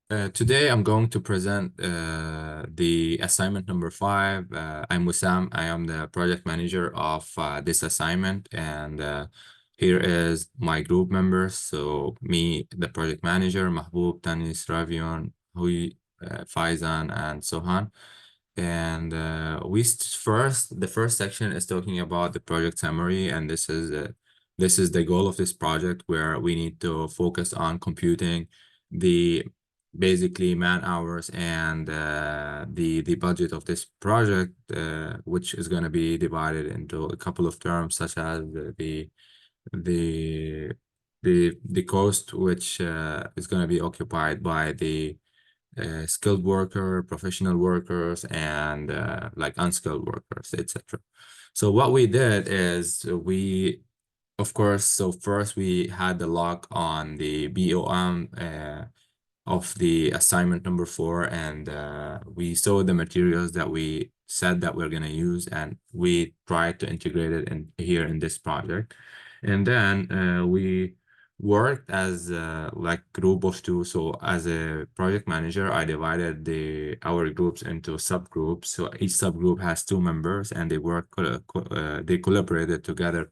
Today I'm going to present the assignment number 5. I'm Wissam. I am the project manager of this assignment, and here is my group members. So me, the project manager, Mahbub, Tanis, Ravion, Hui, Faizan, and Sohan. And the first section is talking about the project summary, and this is the goal of this project, where we need to focus on computing the basically man hours and the budget of this project, which is going to be divided into a couple of terms, such as the the cost, which is going to be occupied by the skilled worker, professional workers, and like unskilled workers, etc. So what we did is of course, so first we had the log on the BOM of the assignment number 4, and we saw the materials that we said that we're going to use, and we tried to integrate it in here in this project. And then we worked as like group of 2. So as a project manager, I divided our groups into subgroups. So each subgroup has 2 members, and they they collaborated together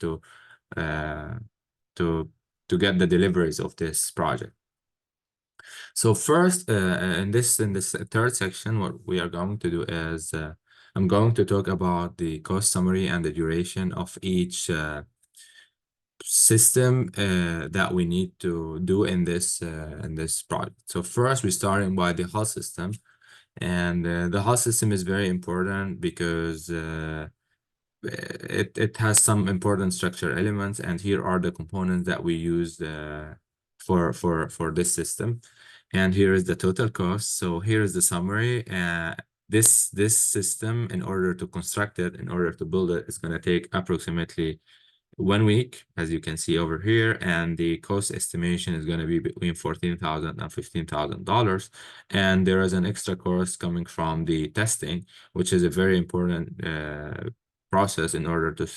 uh, to to get the deliveries of this project. So first, in this third section, what we are going to do is I'm going to talk about the cost summary and the duration of each system that we need to do in this project. So first, we're starting by the hull system, and the hull system is very important because it has some important structure elements, and here are the components that we use for this system. And here is the total cost. So here is the summary. This system, in order to construct it, in order to build it, is going to take approximately 1 week, as you can see over here, and the cost estimation is going to be between $14,000 and $15,000. And there is an extra cost coming from the testing, which is a very important process in order to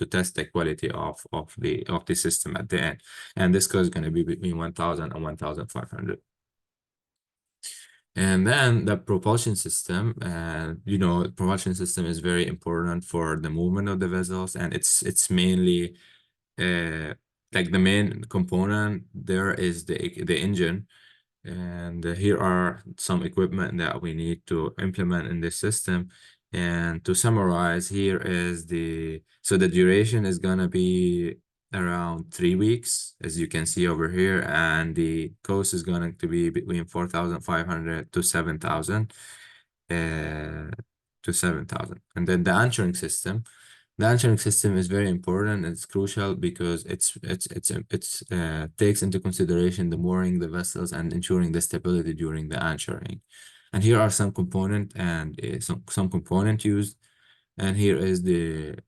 test the quality of the system at the end. And this cost is going to be between 1,000 and 1,500. And then the propulsion system, propulsion system is very important for the movement of the vessels, and it's mainly like the main component there is the engine. And here are some equipment that we need to implement in this system. And to summarize, here is so the duration is gonna be around 3 weeks, as you can see over here, and the cost is going to be between 4,500 to 7,000 And then the anchoring system. The anchoring system is very important. It's crucial because it's takes into consideration the mooring the vessels and ensuring the stability during the anchoring. And here are some component and some component used. And here is the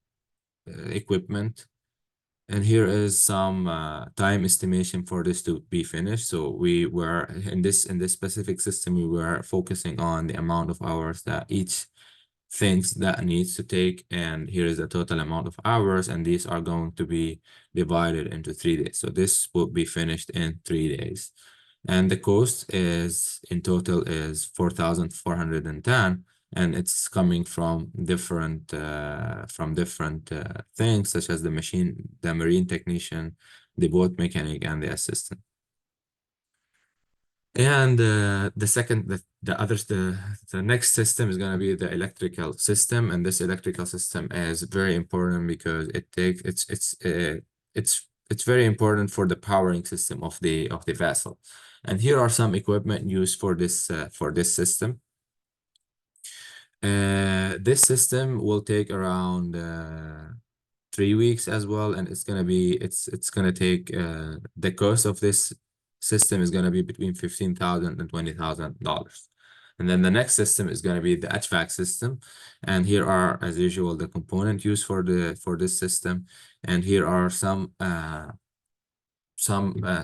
equipment. And here is some time estimation for this to be finished. So we were in this specific system, we were focusing on the amount of hours that each things that needs to take. And here is the total amount of hours, and these are going to be divided into 3 days. So this will be finished in 3 days. And the cost is in total is 4,410, and it's coming from different things, such as the marine technician, the boat mechanic, and the assistant. And the next system is going to be the electrical system, and this electrical system is very important because it's very important for the powering system of the vessel. And here are some equipment used for this system. This system will take around 3 weeks as well, and it's gonna take the cost of this system is gonna be between $15,000 and $20,000. And then the next system is gonna be the HVAC system, and here are, as usual, the component used for this system. And here are some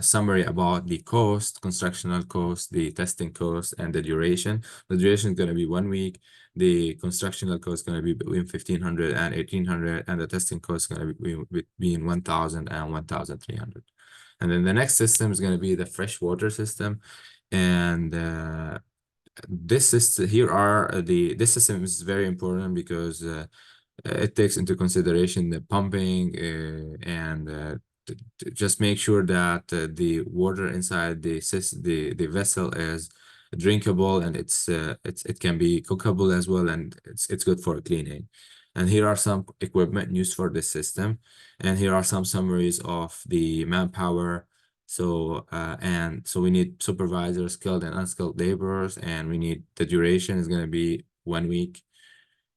summary about the cost, constructional cost, the testing cost, and the duration. The duration is going to be 1 week. The constructional cost is going to be between 1,500 and 1,800, and the testing cost is going to be between 1,000 and 1,300. And then the next system is going to be the freshwater system. And this system here are this system is very important because it takes into consideration the pumping and just make sure that the water inside the vessel is drinkable, and it can be cookable as well, and it's good for cleaning. And here are some equipment used for this system, and here are some summaries of the manpower. So we need supervisors, skilled and unskilled laborers, and we need the duration is going to be 1 week,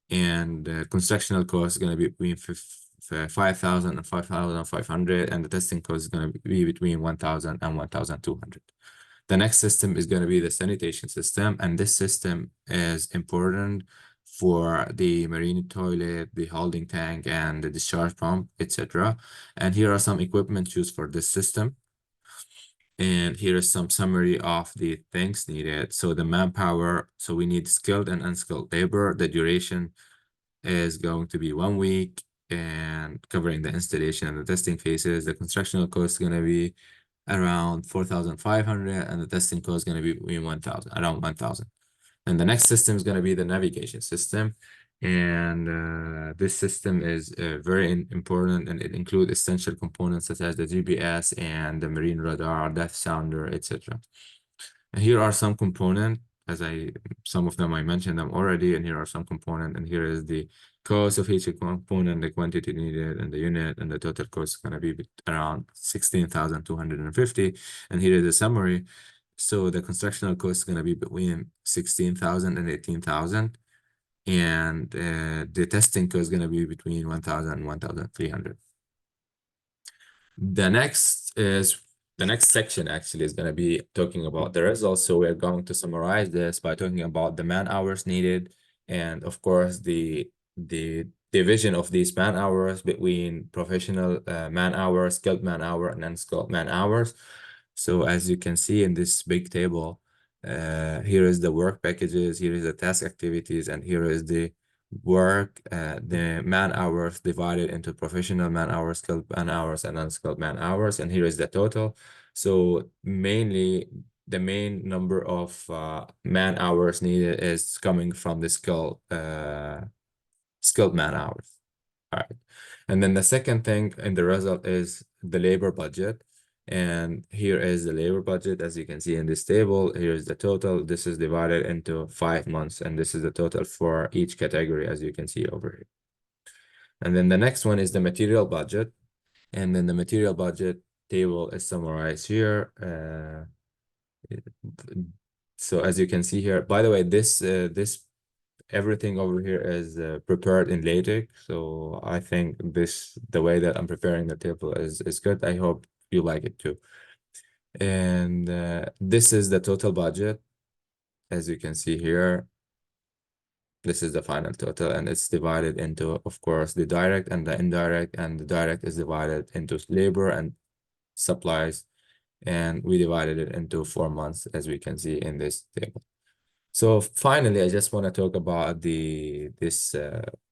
and constructional cost is going to be between 5,000 and 5,500, and the testing cost is going to be between 1,000 and 1,200. The next system is going to be the sanitation system, and this system is important for the marine toilet, the holding tank, and the discharge pump, etc. And here are some equipment used for this system. And here is some summary of the things needed. So the manpower, so we need skilled and unskilled labor. The duration is going to be 1 week and covering the installation and the testing phases. The constructional cost is going to be around 4,500, and the testing cost is going to be between 1,000, around 1,000. And the next system is going to be the navigation system. And this system is very important, and it includes essential components such as the GPS and the marine radar, depth sounder, etc. And here are some components, some of them I mentioned them already, and here are some components, and here is the cost of each component, the quantity needed, and the unit, and the total cost is going to be around 16,250. And here is the summary. So the constructional cost is going to be between 16,000 and 18,000. And the testing cost is going to be between 1,000 and 1,300. The next section actually is going to be talking about the results. So we're going to summarize this by talking about the man hours needed, and of course the division of these man hours between professional man hours, skilled man hour, and unskilled man hours. So as you can see in this big table, here is the work packages, here is the task activities, and here is the work, the man hours divided into professional man hours, skilled man hours, and unskilled man hours, and here is the total. So mainly the main number of man hours needed is coming from the skilled man hours. All right. And then the second thing in the result is the labor budget. And here is the labor budget. As you can see in this table, here is the total. This is divided into 5 months, and this is the total for each category, as you can see over here. And then the next one is the material budget. And then the material budget table is summarized here. So as you can see here, by the way, this everything over here is prepared in LaTeX. So I think the way that I'm preparing the table is good. I hope you like it too. And this is the total budget. As you can see here, this is the final total, and it's divided into, of course, the direct and the indirect, and the direct is divided into labor and supplies, and we divided it into 4 months, as we can see in this table. So finally, I just want to talk about this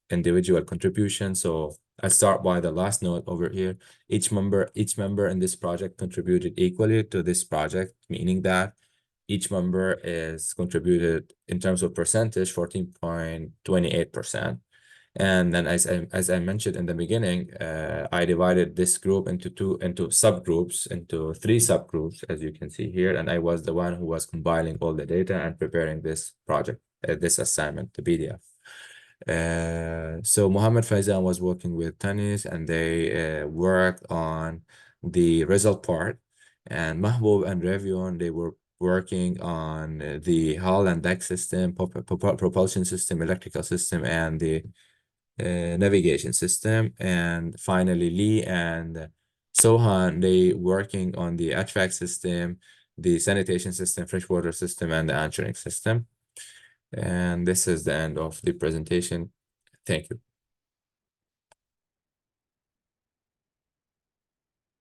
individual contribution. So I start by the last note over here. Each member in this project contributed equally to this project, meaning that each member is contributed in terms of percentage 14.28%. And then as I mentioned in the beginning, I divided this group into three subgroups, as you can see here. And I was the one who was compiling all the data and preparing this project, this assignment, the PDF. So Mohammed Faizan was working with Tanis, and they worked on the result part. And Mahbub and Revion, they were working on the hull and deck system, propulsion system, electrical system, and the navigation system. And finally, Lee and Sohan, they working on the HVAC system, the sanitation system, freshwater system, and the answering system. And this is the end of the presentation. Thank you.